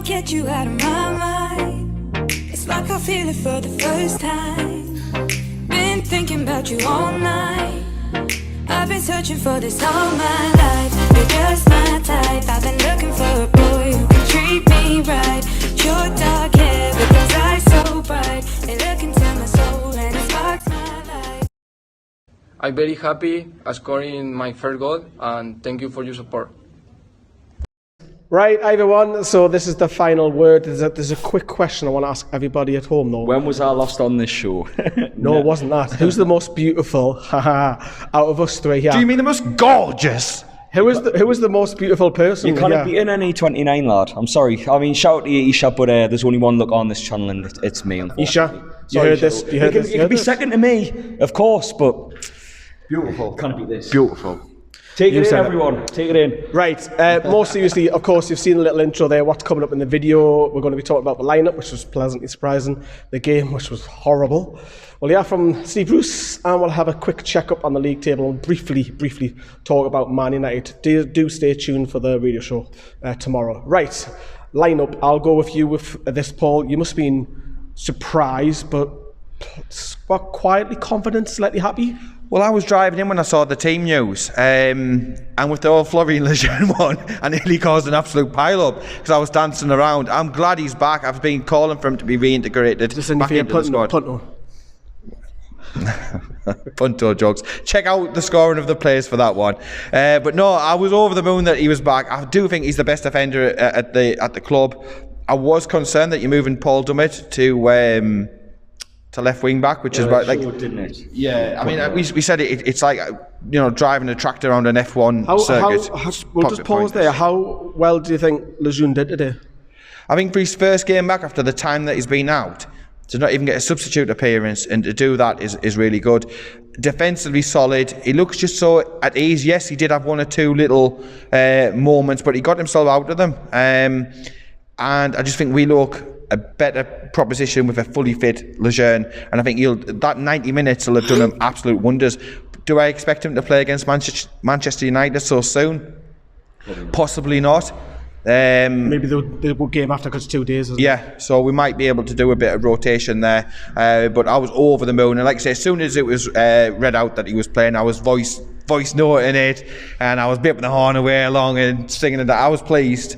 get you out of my mind. It's like I feel it for the first time. Been thinking about you all night. I've been searching for this all my life. You're just my type. I've been looking for a boy who can treat me right. Your dark hair with those eyes so bright. They look into my soul and it sparks my life. I'm very happy scoring my first goal, and thank you for your support. Right, everyone, so this is the final word. There's a quick question I want to ask everybody at home, though. When was I last on this show? No, it wasn't that. Who's the most beautiful out of us three here? Do you mean the most gorgeous? Who is the most beautiful person? You can't be in any 29, lad. I'm sorry. I mean, shout out to you, Isha, but there's only one look on this channel, and it's me. Isha, you heard this? You heard this? You can be second to me, of course, but Beautiful. can't beat this. Beautiful. Take it in, everyone. Take it in. Right, more seriously, of course, you've seen a little intro there. What's coming up in the video? We're going to be talking about the lineup, which was pleasantly surprising. The game, which was horrible. Well, yeah, from Steve Bruce, and we'll have a quick check-up on the league table and briefly talk about Man United. Do stay tuned for the radio show tomorrow. Right, lineup. I'll go with you with this, Paul. You must have been surprised, but quietly confident, slightly happy. Well, I was driving in when I saw the team news, and with the old Florian Lejeune one, I nearly caused an absolute pile-up because I was dancing around. I'm glad he's back. I've been calling for him to be reintegrated back into the squad. Punto jokes. Check out the scoring of the players for that one. But no, I was over the moon that he was back. I do think he's the best defender at the club. I was concerned that you're moving Paul Dummett to left wing back, which is about like, didn't it? Yeah, I mean, we said it's like driving a tractor around an F1 circuit. We'll just pause there. How well do you think Lejeune did today? I think for his first game back after the time that he's been out, to not even get a substitute appearance and to do that is really good. Defensively solid. He looks just so at ease. Yes, he did have one or two little moments, but he got himself out of them. And I just think we look a better proposition with a fully fit Lejeune, and I think that 90 minutes will have done him absolute wonders. Do I expect him to play against Manchester United so soon? Possibly not. Maybe the game after, because 2 days. Yeah, so we might be able to do a bit of rotation there. But I was over the moon, and like I say, as soon as it was read out that he was playing, I was voice noting it, and I was bipping the horn away along and singing it. I was pleased.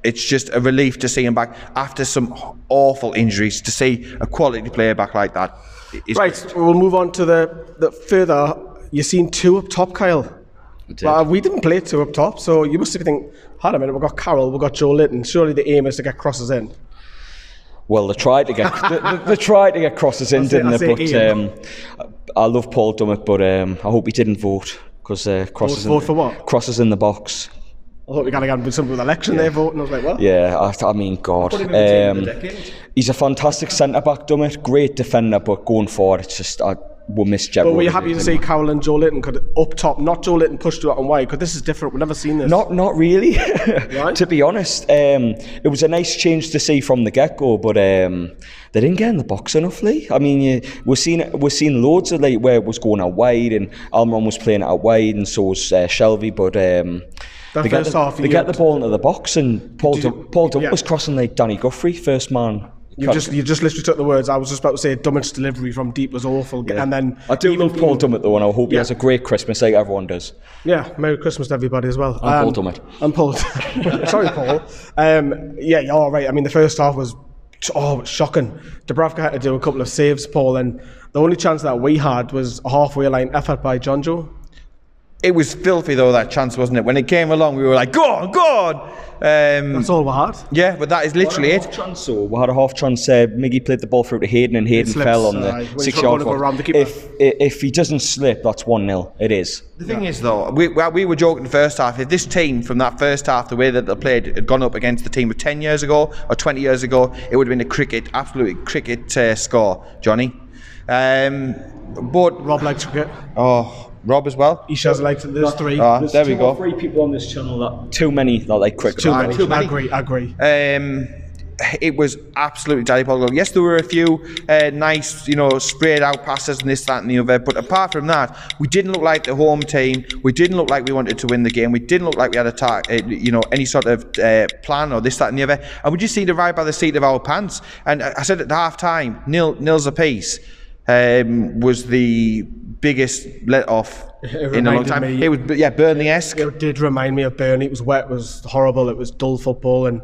It's just a relief to see him back after some awful injuries. To see a quality player back like that is right. great. We'll move on to the further. You've seen two up top, Kyle. Well, we didn't play two up top, so you must have think, hold a minute, we've got Carroll, we've got Joe Linton. Surely the aim is to get crosses in. Well, they tried to get crosses in, didn't they? But I love Paul Dummett, but I hope he didn't vote, because crosses. Vote for what? Crosses in the box. I thought we were going to get something with election there voting. I was like, what? Yeah, I mean, God. He's a fantastic centre-back, Dummett. Great defender, but going forward, it's just... we'll miss Jeb. But were you happy to see Carroll and Joe Linton could up top, not Joe Linton pushed to it on wide, because this is different, we've never seen this. Not really, right? To be honest. It was a nice change to see from the get-go, but they didn't get in the box enough, Lee. I mean, we're seeing loads of like where it was going out wide, and Almiron was playing it out wide, and so was Shelby, but they get the ball into the box, and Paul Dummett was crossing like Danny Guthrie, first man. You just literally took the words. I was just about to say Dummett's delivery from deep was awful, and then I do love Paul Dummett though, and I hope he has a great Christmas like everyone does. Yeah, Merry Christmas to everybody as well. I'm Paul Dummett. I'm Paul. Sorry, Paul. Yeah, you're all right. I mean, the first half was shocking. Dubravka had to do a couple of saves, Paul, and the only chance that we had was a halfway line effort by John Joe. It was filthy though, that chance, wasn't it? When it came along, we were like, go on! That's all we had. Yeah, but that is literally it. We had a half chance. Miggy played the ball through to Hayden, and Hayden fell on the 6-yard line. If he doesn't slip, that's 1-0. It is. The thing is though, we were joking the first half. If this team from that first half, the way that they played, had gone up against the team of 10 years ago or 20 years ago, it would have been absolute cricket score, Johnny. But Rob likes cricket. Oh, Rob as well. Isha's likes it. There's three. There we go. 3 people on this channel too many that like cricket. Too many. I agree. it was absolutely diabolical. Yes, there were a few nice, sprayed out passes and this, that and the other, but apart from that, we didn't look like the home team. We didn't look like we wanted to win the game. We didn't look like we had any sort of plan or this, that and the other, and we just seemed to ride by the seat of our pants. And I said at the half time, nils apiece was the biggest let off in a long time. It was Burnley-esque. It did remind me of Burnley. It was wet, it was horrible, it was dull football, and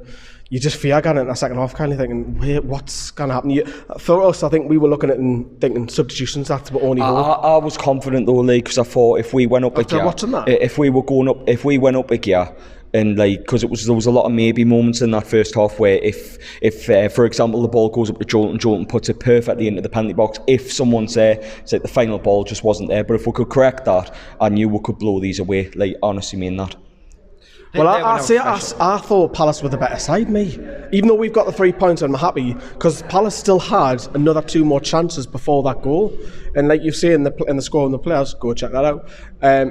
you just fear going into the second half kind of thinking, wait, what's going to happen? For us, I think we were looking at and thinking substitutions, that's what only I was confident though, Lee, because I thought if we went up after a gear, watching that? if we went up a gear, and because there was a lot of maybe moments in that first half where if for example the ball goes up to Jolton puts it perfectly into the penalty box, if someone's there, it's like the final ball just wasn't there, but if we could correct that, I knew we could blow these away. Like, honestly mean that. Well, I thought Palace were the better side, me. Even though we've got the 3 points, I'm happy because Palace still had another 2 more chances before that goal. And like you say in the score on the players, go check that out.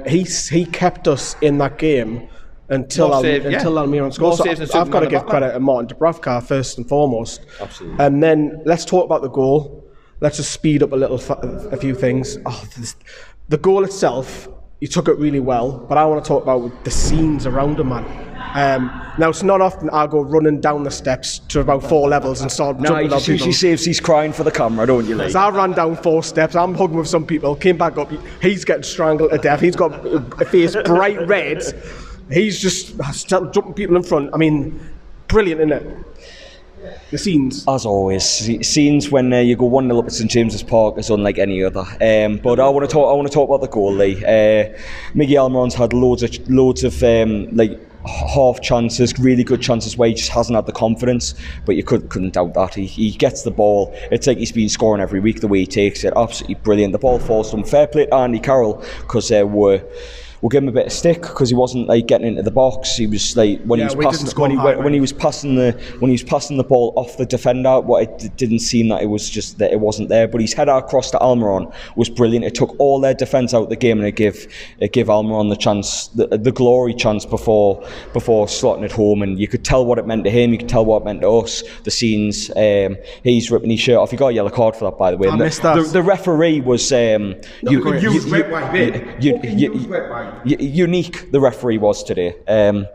He kept us in that game until Almiron scored. So I've got to give credit to Martin Dubravka first and foremost. Absolutely. And then let's talk about the goal. Let's just speed up a few things. The goal itself, he took it really well, but I want to talk about the scenes around him, man. Now, it's not often I go running down the steps to about 4 levels and start jumping on people. Usually saves he's crying for the camera, don't you, Lee? So I ran down 4 steps, I'm hugging with some people, came back up, he's getting strangled to death, he's got a face bright red, he's just jumping people in front. I mean, brilliant, isn't it? The scenes. As always, scenes when you go 1-0 up at St James's Park is unlike any other. But I want to talk about the goal, Lee. Miguel Almiron's had loads of half chances, really good chances where he just hasn't had the confidence. But you couldn't doubt that he gets the ball. It's like he's been scoring every week. The way he takes it, absolutely brilliant. The ball falls to him. Fair play to Andy Carroll, because we'll give him a bit of stick because he wasn't getting into the box. He was when he was passing the ball off the defender. It didn't seem that it was just that it wasn't there. But his header across to Almiron was brilliant. It took all their defence out of the game, and it gave Almiron the chance, the glory chance before slotting it home. And you could tell what it meant to him. You could tell what it meant to us. The scenes. He's ripping his shirt off. He got a yellow card for that, by the way. I missed that. The referee was unique. The referee was today. I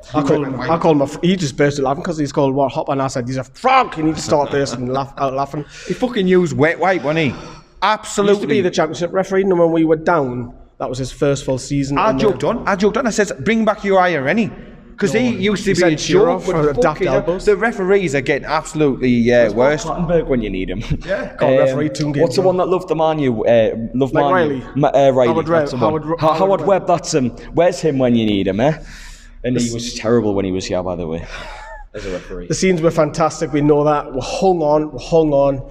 called him. He just burst laughing because he's called what Hop, and I said he's a frog. You need to start this and laughing. He fucking used wet wipe, wasn't he? Absolutely. He used to be the championship referee, and when we were down, that was his first full season. I joked on. I said, bring back Uriah Rennie. Because he used to be a joke, but the referees are getting absolutely worse. Plattenberg when you need him. Yeah, referee 2 games. What's the one that loved the Man U? Riley. Howard Webb. That's him. Where's him when you need him? And he was terrible when he was here, by the way, as a referee. The scenes were fantastic. We know that. We're hung on.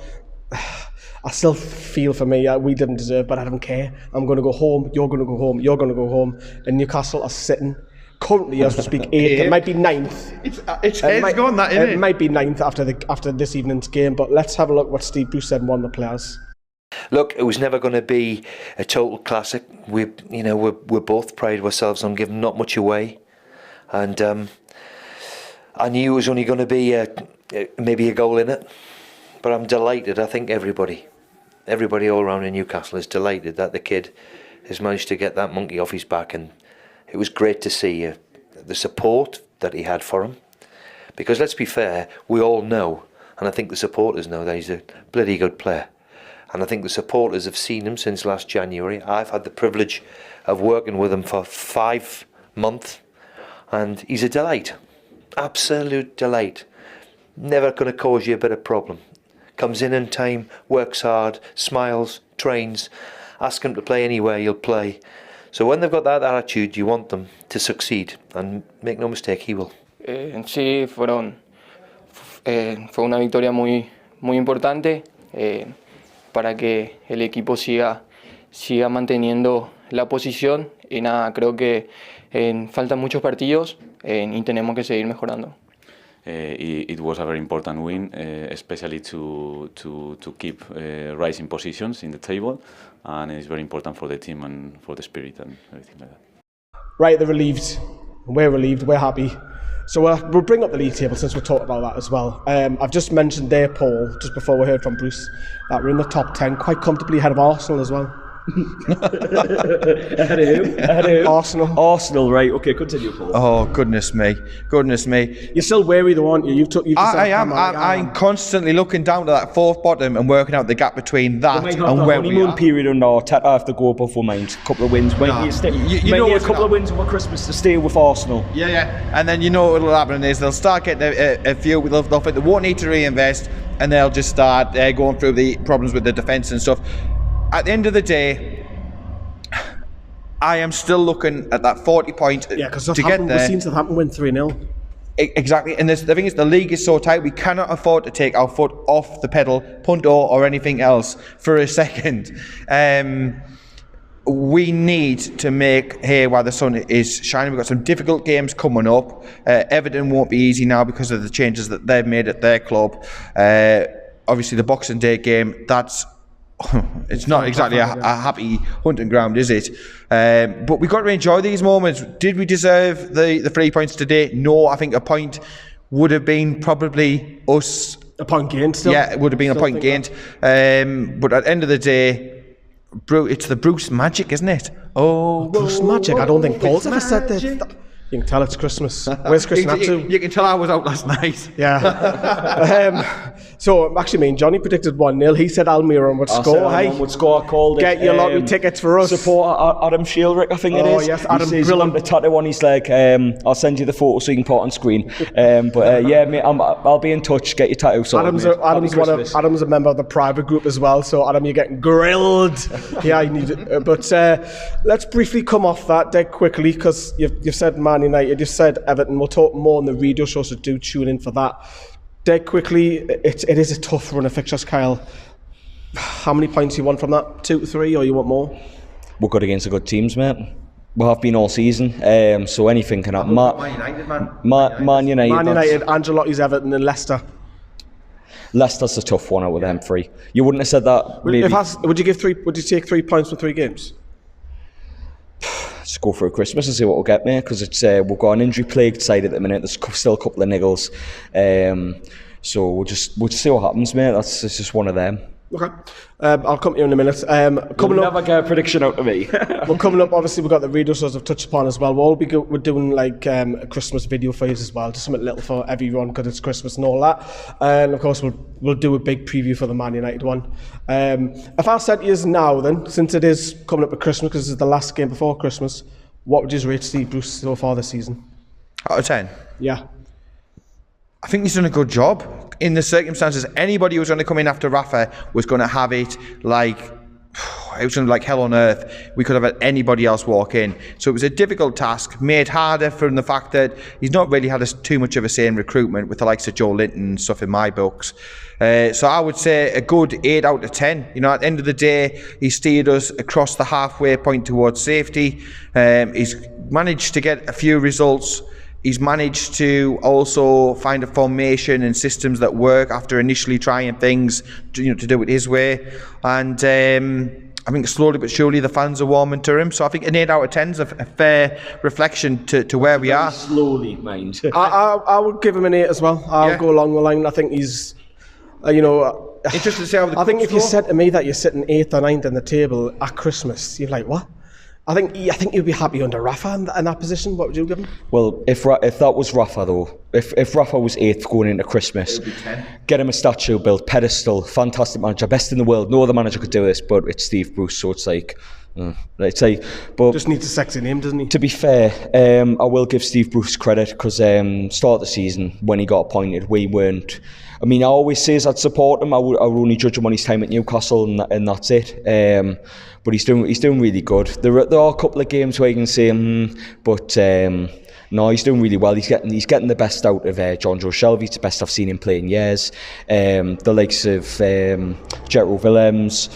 I still feel for me, we didn't deserve, but I don't care. I'm going to go home. You're going to go home. You're going to go home. And Newcastle are sitting. Currently, as we speak, 8th. It might be 9th. It's gone, that, isn't it? It might be 9th after this evening's game. But let's have a look what Steve Bruce said. One of the players. Look, it was never going to be a total classic. We both prided ourselves on giving not much away, and I knew it was only going to be maybe a goal in it. But I'm delighted. I think everybody all around in Newcastle is delighted that the kid has managed to get that monkey off his back, and it was great to see the support that he had for him. Because let's be fair, we all know, and I think the supporters know, that he's a bloody good player. And I think the supporters have seen him since last January. I've had the privilege of working with him for 5 months, and he's a delight. Absolute delight. Never going to cause you a bit of problem. Comes in time, works hard, smiles, trains. Ask him to play anywhere, he'll play. So when they've got that attitude, you want them to succeed, and make no mistake, he will. Sí, fue una victoria muy importante para que el equipo siga manteniendo la posición, y nada, creo que faltan muchos partidos y tenemos que seguir mejorando. It was a very important win, especially to keep rising positions in the table, and it's very important for the team and for the spirit and everything like that. Right, they're relieved. We're relieved. We're happy. So we'll bring up the league table since we talked about that as well. I've just mentioned there, Paul, just before we heard from Bruce, that we're in the top 10, quite comfortably ahead of Arsenal as well. Ahead of who? Arsenal, right? Okay, continue, Paul. Oh, goodness me. You're still wary though, aren't you? I am. I'm constantly looking down to that fourth bottom and working out the gap between that and where we honeymoon are. period under Arteta have to go above for mind. A couple of wins. Might need a couple of wins over Christmas to stay with Arsenal. Yeah. And then you know what'll happen is they'll start getting a few. They'll think they won't need to reinvest, and they'll just start going through the problems with the defence and stuff. At the end of the day, I am still looking at that 40 point to get there. We've seen Southampton win 3-0. Exactly, and the thing is, the league is so tight, we cannot afford to take our foot off the pedal, punt or anything else for a second. We need to make hay while the sun is shining. We've got some difficult games coming up. Everton won't be easy now because of the changes that they've made at their club. Obviously, the Boxing Day game, it's not exactly a happy hunting ground, is it? But we've got to enjoy these moments. Did we deserve the 3 points today? No, I think a point would have been probably us. A point gained still? Yeah, it would have been a point gained. But at the end of the day, it's the Bruce magic, isn't it? Bruce magic? I don't think Paul's ever said that. You can tell it's Christmas. Where's Christian up to? You can tell I was out last night. Yeah. So actually, me and Johnny predicted 1-0. He said Almiron would score. Almiron would score. I called Get your lottery tickets for us. Support Adam Shieldrick, I think it is. Oh yes, Adam. He's brilliant. The tattoo one. He's like, I'll send you the photo so you can put it on screen. Yeah, mate, I'll be in touch. Get your tattoo sorted. Adam's a member of the private group as well. So Adam, you're getting grilled. Yeah, you need it. But let's briefly come off that dead quickly because you've said Man United, you've said Everton. We'll talk more on the radio show, so do tune in for that. Dead quickly, it is a tough run of fixtures, Kyle. How many points you want from that? 2 to 3, or you want more? We're good against the good teams, mate. We have been all season, so anything can happen. Man United. Man United, Ancelotti's Everton and Leicester. Leicester's a tough one out of them three. You wouldn't have said that. Maybe. Would you take 3 points from 3 games? Just go through Christmas and see what we'll get, mate, because it's we've got an injury-plagued side at the minute. There's still a couple of niggles, so we'll just see what happens, mate. It's just one of them. Okay, I'll come to you in a minute. You'll never get a prediction out of me. Well, coming up, obviously we've got the radio shows I've touched upon as well. We're doing like a Christmas video for you as well, just something little for everyone because it's Christmas and all that. And of course we'll do a big preview for the Man United one. If I said to you now then, since it is coming up at Christmas because it's the last game before Christmas, what would you rate Steve Bruce so far this season? Out of 10? Yeah. I think he's done a good job. In the circumstances, anybody who was going to come in after Rafa was going to have it like hell on earth. We could have had anybody else walk in. So it was a difficult task, made harder from the fact that he's not really had too much of a say in recruitment with the likes of Joe Linton and stuff in my books. So I would say a good 8 out of 10. You know, at the end of the day, he steered us across the halfway point towards safety. He's managed to get a few results. He's managed to also find a formation and systems that work after initially trying things, to do it his way. And I think slowly but surely the fans are warming to him. So I think an 8 out of 10 is a fair reflection to where we are. Slowly, mind. I would give him an 8 as well. I'll go along the line. I think he's, Interesting to see how I think if you said to me that you're sitting 8th or 9th on the table at Christmas, you're like, what? I think you'd be happy under Rafa in that position. What would you give him? Well, if that was Rafa though, if Rafa was 8th going into Christmas, get him a statue built, pedestal, fantastic manager, best in the world. No other manager could do this, but it's Steve Bruce, so it's like, but just needs a sexy name, doesn't he? To be fair, I will give Steve Bruce credit because start of the season when he got appointed, we weren't. I mean, I always say I'd support him. I would only judge him on his time at Newcastle, and that's it. But he's doing really good. There are a couple of games where you can say, but no, he's doing really well. He's getting the best out of John Joe Shelby. It's the best I've seen him play in years. The likes of Jethro Willems,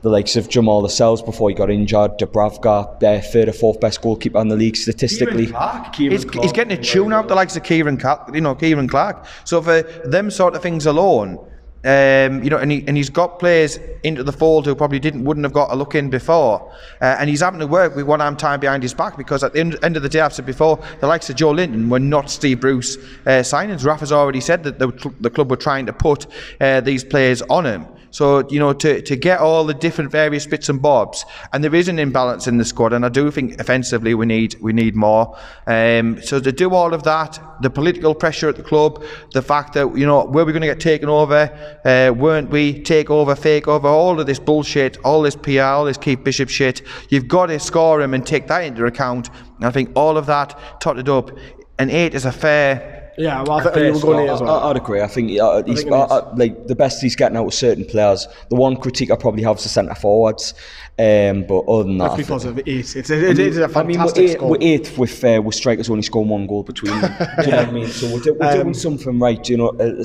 the likes of Jamal Lascelles before he got injured, Dubravka, third or fourth best goalkeeper in the league statistically. He's getting a tune out the likes of Kieran Clark. So for them sort of things alone, and he's got players into the fold who probably wouldn't have got a look in before, and he's having to work with one arm tied behind his back, because at the end of the day, I've said before, the likes of Joe Linton were not Steve Bruce signings. Rafa's already said that the club were trying to put these players on him. So, to get all the different various bits and bobs, and there is an imbalance in the squad, and I do think offensively we need more. So to do all of that, the political pressure at the club, the fact that, were we going to get taken over, weren't we, take over, fake over, all of this bullshit, all this PR, all this Keith Bishop shit, you've got to score him and take that into account. And I think all of that totted up, an 8 is a fair... Yeah, well, I think you were going 8 as well. I'd agree. I think he's like the best he's getting out of certain players. The one critique I probably have is the centre forwards, but other than that, because of 8, it is a fantastic score. We're 8th with strikers only scoring 1 goal between them. Do you know what I mean? So we're doing something right.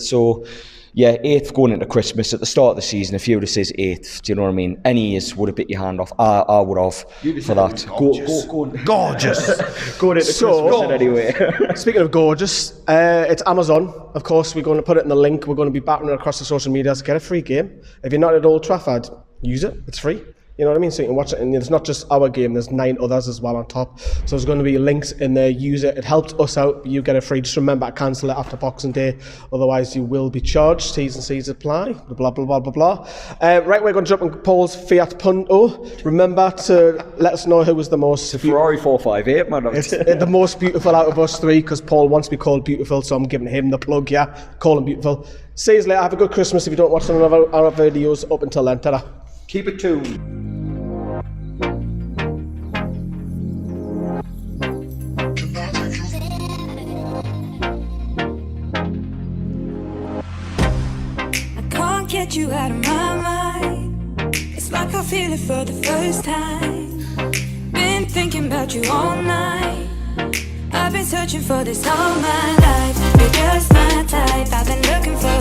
So. Yeah, 8th going into Christmas. At the start of the season, if you would have said 8th, do you know what I mean? Any years would have bit your hand off. I would have for that. Gorgeous. Going into Christmas anyway. Speaking of gorgeous, it's Amazon. Of course, we're going to put it in the link. We're going to be battering it across the social medias. Get a free game. If you're not at Old Trafford, use it. It's free. You know what I mean? So you can watch it, and it's not just our game, there's 9 others as well on top. So there's going to be links in there. Use it. It helps us out. You get it free. Just remember to cancel it after Boxing Day. Otherwise, you will be charged. T's and C's apply. Blah, blah, blah, blah, blah. Right, we're going to jump on Paul's Fiat Punto. Remember to let us know who was the most... Ferrari 458, man. It's the most beautiful out of us 3, because Paul wants to be called beautiful, so I'm giving him the plug, yeah. Call him beautiful. See you later. Have a good Christmas if you don't watch some of our videos. Up until then, ta-da. Keep it tuned. Get you out of my mind. It's like I feel it for the first time. Been thinking about you all night. I've been searching for this all my life. You're just my type. I've been looking for